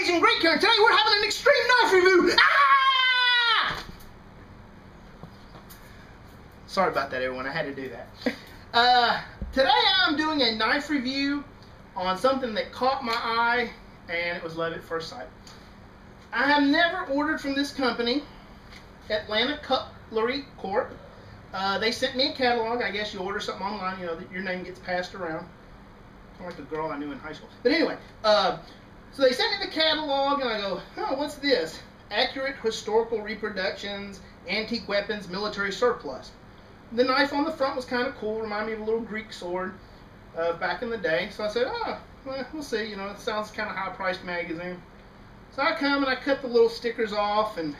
amazing, great Karen. Today we're having an extreme knife review. Ah! Sorry about that, everyone. I had to do that. Today I'm doing a knife review on something that caught my eye, and it was love at first sight. I have never ordered from this company, Atlanta Cutlery Corp. They sent me a catalog. I guess you order something online, you know, that your name gets passed around. Kind of like a girl I knew in high school. But anyway, so they sent me the catalog, and I go, oh, what's this? Accurate historical reproductions, antique weapons, military surplus. The knife on the front was kind of cool, reminded me of a little Greek sword back in the day. So I said, oh, well, we'll see. You know, it sounds kind of high-priced magazine. So I come and I cut the little stickers off and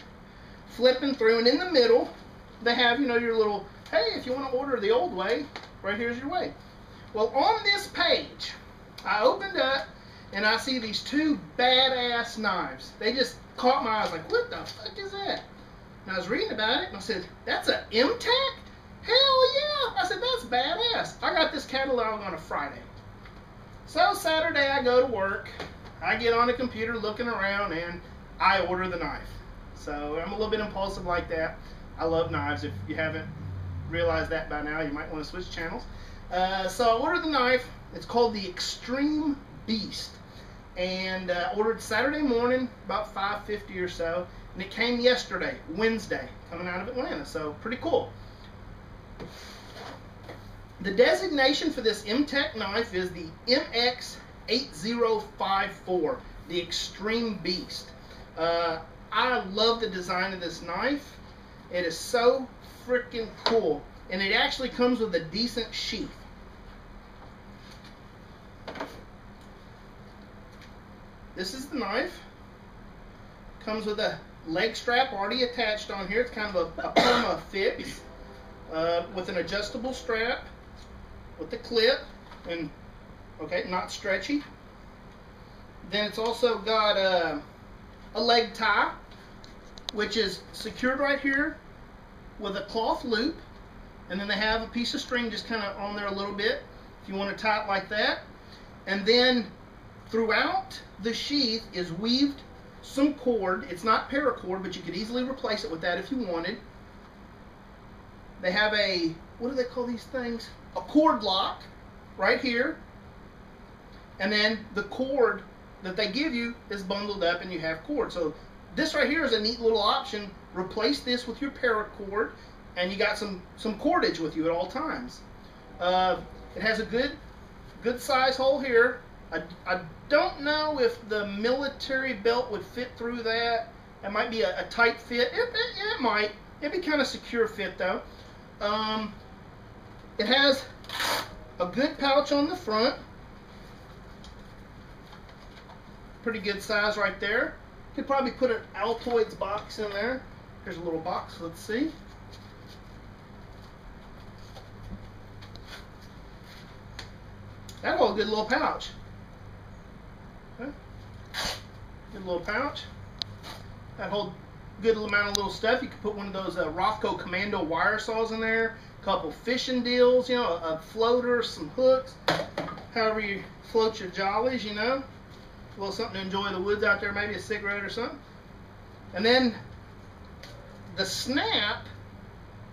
flipping through, and in the middle they have, you know, your little, hey, if you want to order the old way, right here's your way. Well, on this page, I opened up and I see these two badass knives. They just caught my eyes, like, what the fuck is that? And I was reading about it and I said, that's a MTech? Hell yeah! I said, that's badass. I got this catalog on a Friday. So Saturday I go to work, I get on the computer looking around, and I order the knife. So I'm a little bit impulsive like that. I love knives. If you haven't realized that by now, you might want to switch channels. So I ordered the knife. It's called the Extreme Beast. And ordered Saturday morning, about 5:50 or so. And it came yesterday, Wednesday, coming out of Atlanta. So pretty cool. The designation for this MTech knife is the MX8054, the Extreme Beast. I love the design of this knife. It is so freaking cool. And it actually comes with a decent sheath. This is the knife. Comes with a leg strap already attached on here. It's kind of a Puma fix with an adjustable strap with the clip, and okay, not stretchy. Then it's also got a leg tie, which is secured right here with a cloth loop, and then they have a piece of string just kind of on there a little bit if you want to tie it like that. And then throughout the sheath is weaved some cord. It's not paracord, but you could easily replace it with that if you wanted. They have a, what do they call these things? A cord lock right here. And then the cord that they give you is bundled up and you have cord. So this right here is a neat little option. Replace this with your paracord and you got some cordage with you at all times. It has a good size hole here. I don't know if the military belt would fit through that. It might be a tight fit. It might. It'd be kind of secure fit though. It has a good pouch on the front. Pretty good size right there. Could probably put an Altoids box in there. Here's a little box. Let's see. That'll hold a good little pouch. Okay. Good little pouch. That hold good amount of little stuff. You could put one of those Rothko Commando wire saws in there, a couple fishing deals, you know, a floater, some hooks, however you float your jollies, you know, a little something to enjoy the woods out there, maybe a cigarette or something. And then the snap,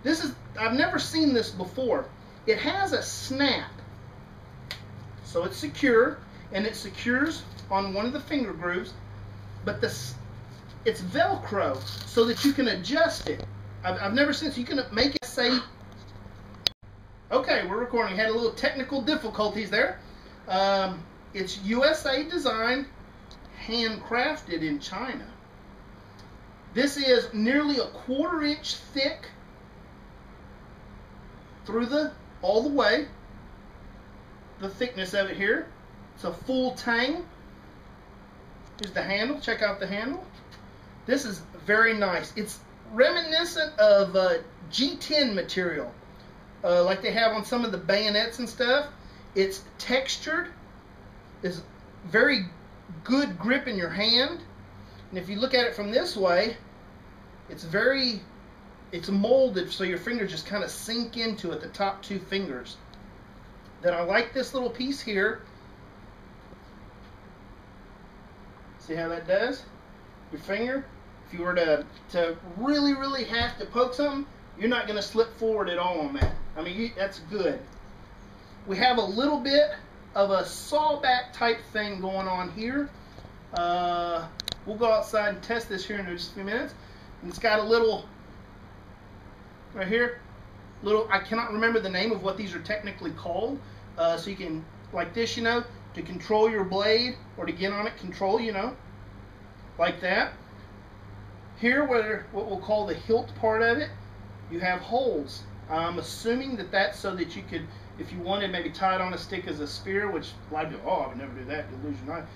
this is, I've never seen this before. It has a snap, so it's secure, and it secures on one of the finger grooves, but it's Velcro so that you can adjust it. I've never seen, so you can make it say, okay, we're recording. Had a little technical difficulties there. It's USA design, handcrafted in China. This is nearly a 1/4 inch thick through all the way. The thickness of it here. It's a full tang. Here's the handle. Check out the handle. This is very nice. It's reminiscent of G10 material, like they have on some of the bayonets and stuff. It's textured. It's very good grip in your hand. And if you look at it from this way, it's molded so your fingers just kind of sink into it, the top two fingers. Then I like this little piece here. See how that does? Your finger, if you were to really have to poke something, you're not going to slip forward at all on that. I mean, that's good. We have a little bit of a sawback type thing going on here. We'll go outside and test this here in just a few minutes. And it's got a little, right here, I cannot remember the name of what these are technically called. So you can, like this, you know, to control your blade or to get on it, control, you know, like that. Here, where what we'll call the hilt part of it, you have holes. I'm assuming that that's so that you could, if you wanted, maybe tie it on a stick as a spear, which a lot of people, oh, I would never do that, you'll lose your knife.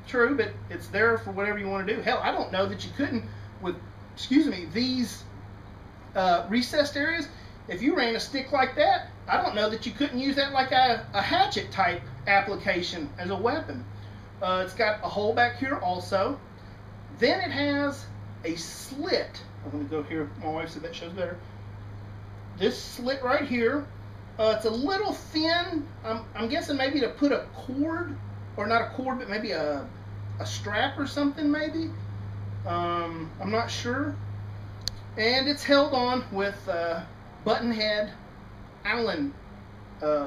True, but it's there for whatever you want to do. Hell, I don't know that you couldn't, with, excuse me, these recessed areas, if you ran a stick like that, I don't know that you couldn't use that like a hatchet type application as a weapon. It's got a hole back here also. Then it has a slit. I'm going to go here. My wife said that shows better. This slit right here, it's a little thin. I'm guessing maybe to put a cord, or not a cord, but maybe a strap or something maybe. I'm not sure. And it's held on with button head Allen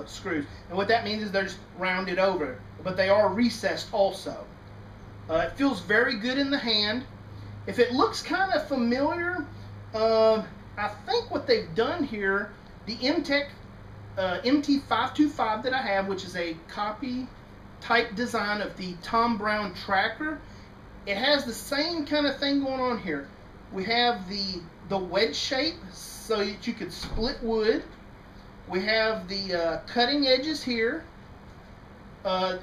screws. And what that means is they're just rounded over, but they are recessed also. It feels very good in the hand. If it looks kind of familiar, I think what they've done here, the MTech MT525 that I have, which is a copy type design of the Tom Brown tracker, it has the same kind of thing going on here. We have the wedge shape so that you could split wood. We have the cutting edges here.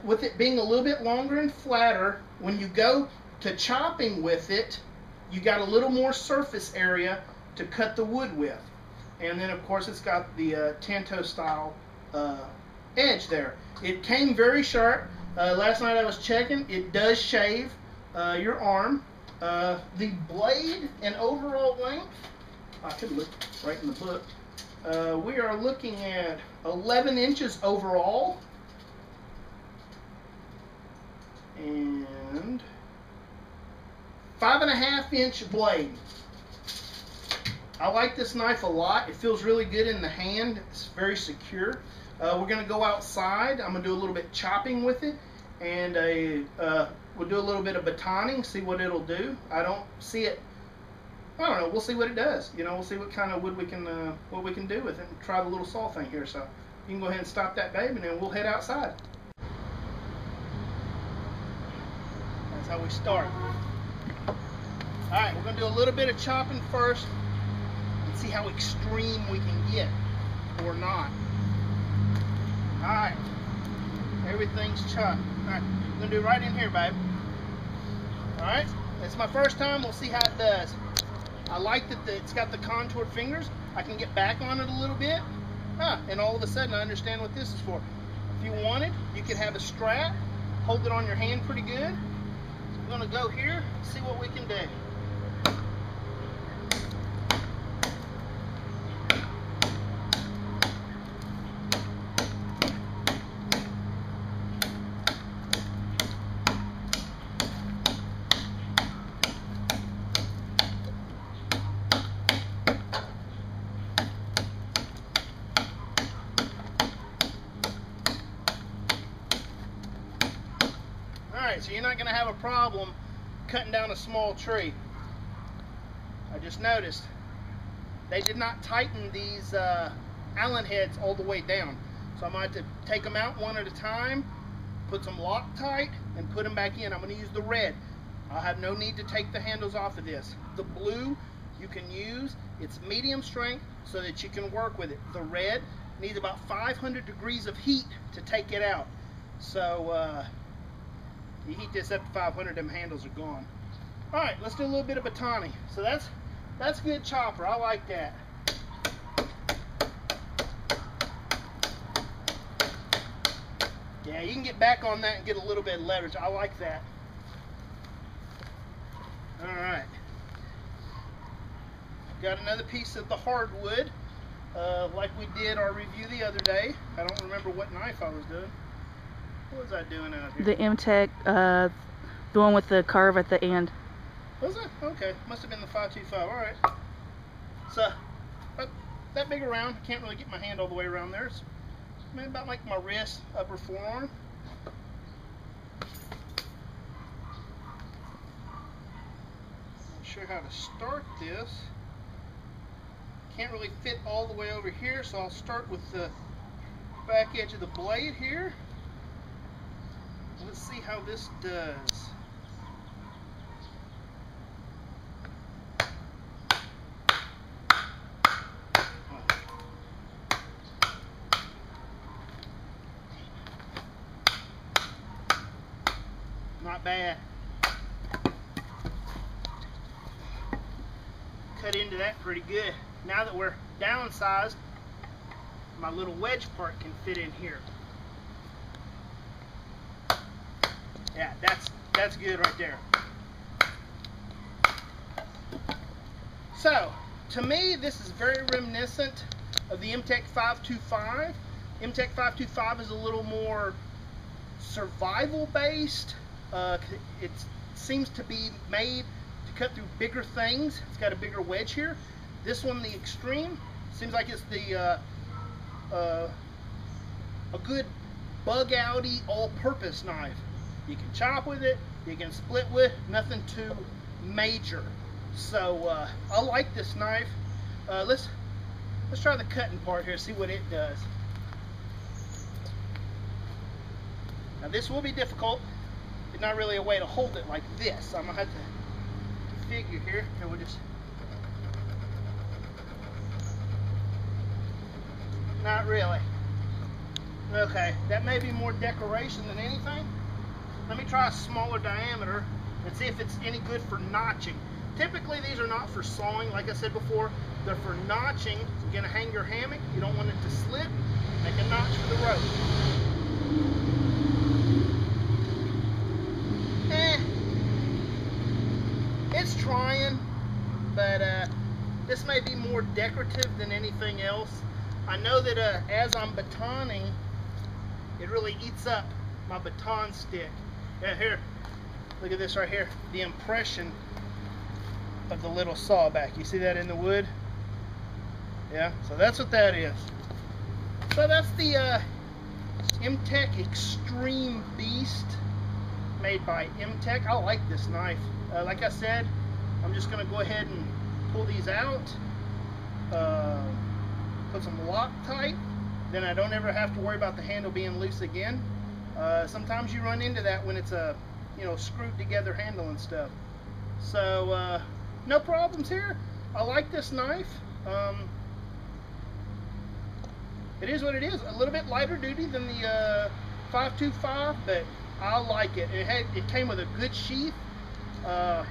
With it being a little bit longer and flatter, when you go to chopping with it, you got a little more surface area to cut the wood with. And then of course it's got the Tanto style edge there. It came very sharp. Last night I was checking, it does shave your arm. The blade and overall length, I could look right in the book, we are looking at 11 inches overall and 5.5 inch blade. I like this knife a lot. It feels really good in the hand. It's very secure. We're going to go outside. I'm going to do a little bit chopping with it, and we'll do a little bit of batoning, see what it'll do. I don't see it. I don't know. We'll see what it does. You know, we'll see what kind of wood we can do with it, and try the little saw thing here. So you can go ahead and stop that baby, and then we'll head outside. That's how we start. All right, we're going to do a little bit of chopping first and see how extreme we can get or not. All right, everything's chopped. All right, we're going to do it right in here, babe. All right, it's my first time. We'll see how it does. I like that it's got the contoured fingers. I can get back on it a little bit. And all of a sudden I understand what this is for. If you wanted, you could have a strap, hold it on your hand pretty good. So we're going to go here, see what we can do. So you're not going to have a problem cutting down a small tree. I just noticed they did not tighten these Allen heads all the way down. So I'm going to have to take them out one at a time, put some Loctite, and put them back in. I'm going to use the red. I'll have no need to take the handles off of this. The blue you can use. It's medium strength so that you can work with it. The red needs about 500 degrees of heat to take it out. So you heat this up to 500, them handles are gone. All right, let's do a little bit of batoning. So that's good chopper. I like that. Yeah, you can get back on that and get a little bit of leverage. I like that. All right. Got another piece of the hardwood, like we did our review the other day. I don't remember what knife I was doing. What was I doing out here? The MTech The one with the carve at the end. Was it? Okay. Must have been the 525. All right. So, about that big around. I can't really get my hand all the way around there. It's maybe about like my wrist, upper forearm. Not sure how to start this. Can't really fit all the way over here, so I'll start with the back edge of the blade here. Let's see how this does. Not bad. Cut into that pretty good. Now that we're downsized, my little wedge part can fit in here. Yeah, that's good right there. So, to me, this is very reminiscent of the MTech 525. MTech 525 is a little more survival based. It seems to be made to cut through bigger things. It's got a bigger wedge here. This one, the Extreme, seems like it's the a good bug-outy all-purpose knife. You can chop with it, you can split with, nothing too major. So I like this knife. Let's try the cutting part here, see what it does. Now this will be difficult. There's not really a way to hold it like this. I'm gonna have to figure here, and we'll just. Not really. Okay, that may be more decoration than anything. Let me try a smaller diameter and see if it's any good for notching. Typically these are not for sawing, like I said before. They're for notching. You're gonna hang your hammock, you don't want it to slip. Make a notch for the rope. It's trying, but this may be more decorative than anything else. I know that as I'm batoning, it really eats up my baton stick. Yeah, here, look at this right here. The impression of the little sawback. You see that in the wood? Yeah, so that's what that is. So that's the MTech Extreme Beast made by MTech. I like this knife. Like I said, I'm just going to go ahead and pull these out. Put some Loctite, then I don't ever have to worry about the handle being loose again. Sometimes you run into that when it's a screwed together handle and stuff. So no problems here. I like this knife. It is what it is. A little bit lighter duty than the 525, but I like it. It came with a good sheath. I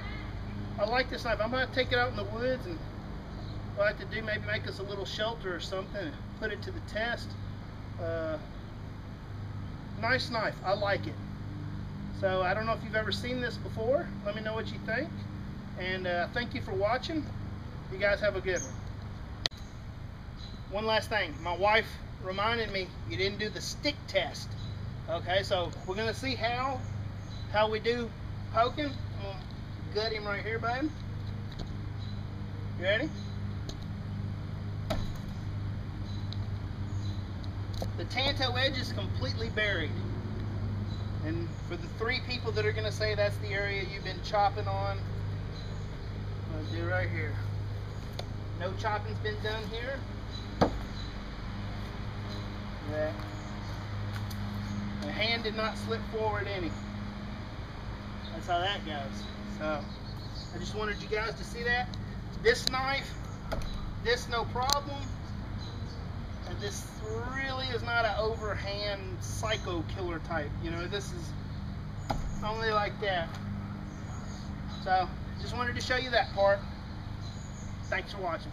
like this knife. I'm going to take it out in the woods, and what I like to do, maybe make us a little shelter or something and put it to the test. Nice knife. I like it. So I don't know if you've ever seen this before. Let me know what you think. And thank you for watching. You guys have a good one. One last thing. My wife reminded me you didn't do the stick test. Okay, so we're going to see how we do poking. I'm going to gut him right here, babe. You ready? The tanto edge is completely buried. And for the 3 people that are going to say that's the area you've been chopping on, I'm going to do right here. No chopping's been done here. That. The hand did not slip forward any. That's how that goes. So I just wanted you guys to see that. This knife, this no problem. And this really is not an overhand psycho killer type. This is only like that. So just wanted to show you that part. Thanks for watching.